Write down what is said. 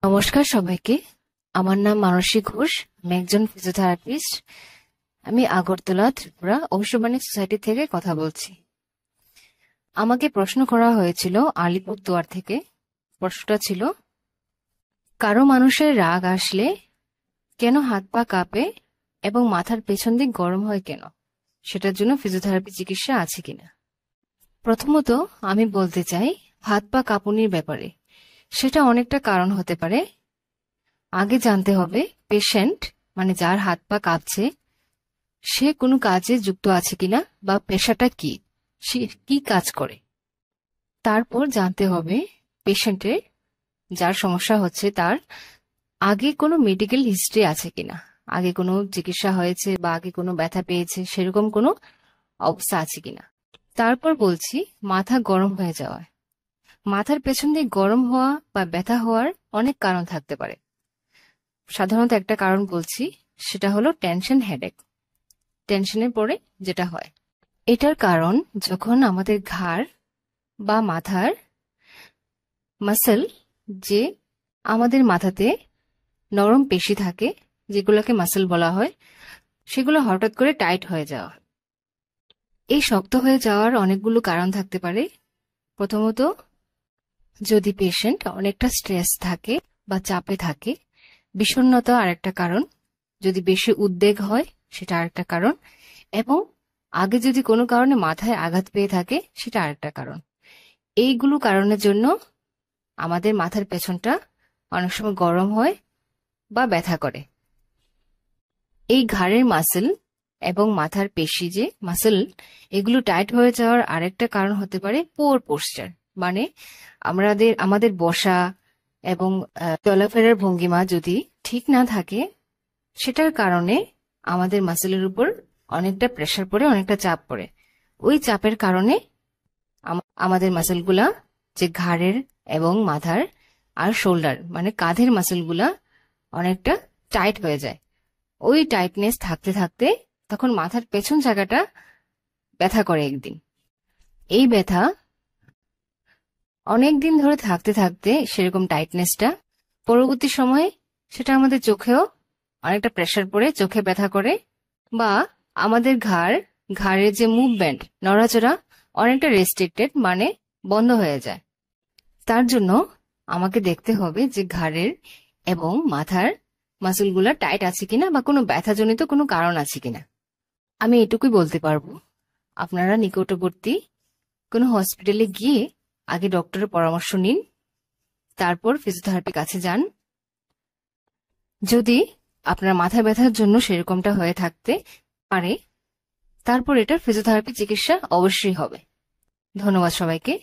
নমস্কার সবাইকে। আমার নাম মানসী ঘোষ। আমি একজন ফিজিওথেরাপিস্ট। আমি আগরতলা, ত্রিপুরা অভিসবাণী সোসাইটি থেকে কথা বলছি। আমাকে প্রশ্ন করা হয়েছিল আলিপুরদুয়ার থেকে। প্রশ্নটা ছিল, কারো মানুষের রাগ আসলে কেন হাত পা কাঁপে এবং মাথার পেছন দিক গরম হয় কেন? সেটার জন্য ফিজিওথেরাপি চিকিৎসা আছে কিনা। প্রথমত আমি বলতে চাই হাত পা কাঁপুনির ব্যাপারে। সেটা অনেকটা কারণ হতে পারে। আগে জানতে হবে পেশেন্ট মানে যার হাত পা কাঁপছে সে কোনো কাজে যুক্ত আছে কিনা বা পেশাটা কি, সে কি কাজ করে। তারপর জানতে হবে পেশেন্টের যার সমস্যা হচ্ছে তার আগে কোনো মেডিকেল হিস্ট্রি আছে কিনা, আগে কোনো চিকিৎসা হয়েছে বা আগে কোনো ব্যথা পেয়েছে সেরকম কোনো অবস্থা আছে কিনা। তারপর বলছি মাথা গরম হয়ে যাওয়া। মাথার পেছন দিয়ে গরম হওয়া বা ব্যথা হওয়ার অনেক কারণ থাকতে পারে। সাধারণত একটা কারণ বলছি, সেটা হলো টেনশন, হেডেক। টেনশনের পরে যেটা হয়, এটার কারণ যখন আমাদের ঘাড় বা মাথার মাসল, যে আমাদের মাথাতে নরম পেশি থাকে যেগুলোকে মাসল বলা হয়, সেগুলো হঠাৎ করে টাইট হয়ে যাওয়া। এই শক্ত হয়ে যাওয়ার অনেকগুলো কারণ থাকতে পারে। প্রথমত, যদি পেশেন্ট অনেকটা স্ট্রেস থাকে বা চাপে থাকে, বিষণ্ণতা আরেকটা কারণ। যদি বেশি উদ্বেগ হয় সেটা আরেকটা কারণ। এবং আগে যদি কোনো কারণে মাথায় আঘাত পেয়ে থাকে সেটা আরেকটা কারণ। এইগুলো কারণের জন্য আমাদের মাথার পেছনটা অনেক সময় গরম হয় বা ব্যথা করে। এই ঘাড়ের মাসল এবং মাথার পেশি যে মাসল, এগুলো টাইট হয়ে যাওয়ার আরেকটা কারণ হতে পারে পোর পোস্টার, মানে আমাদের বসা এবং চলাফেরার ভঙ্গিমা যদি ঠিক না থাকে, সেটার কারণে আমাদের মাসেলের উপর অনেকটা প্রেসার পড়ে, অনেকটা চাপ পড়ে। ওই চাপের কারণে আমাদের মাসেলগুলা, যে ঘাড়ের এবং মাথার আর শোল্ডার মানে কাঁধের মাসেলগুলা অনেকটা টাইট হয়ে যায়। ওই টাইটনেস থাকতে থাকতে তখন মাথার পেছন জায়গাটা ব্যথা করে একদিন। এই ব্যথা অনেকদিন ধরে থাকতে থাকতে সেরকম টাইটনেসটা পরবর্তী সময়ে সেটা আমাদের চোখেও অনেকটা প্রেসার পড়ে চোখে ব্যথা করে, বা আমাদের ঘাড়ের যে মুভমেন্ট, নড়াচড়া অনেকটা রেস্ট্রিক্টেড মানে বন্ধ হয়ে যায়। তার জন্য আমাকে দেখতে হবে যে ঘাড়ের এবং মাথার মাসলগুলা টাইট আছে কিনা বা কোনো ব্যথাজনিত কোনো কারণ আছে কিনা। আমি এটুকুই বলতে পারবো। আপনারা নিকটবর্তী কোনো হসপিটালে গিয়ে আগে ডক্টরের পরামর্শ নিন, তারপর ফিজিওথেরাপির কাছে যান। যদি আপনার মাথা ব্যথার জন্য সেরকমটা হয়ে থাকতে পারে, তারপর এটা ফিজিওথেরাপি চিকিৎসা অবশ্যই হবে। ধন্যবাদ সবাইকে।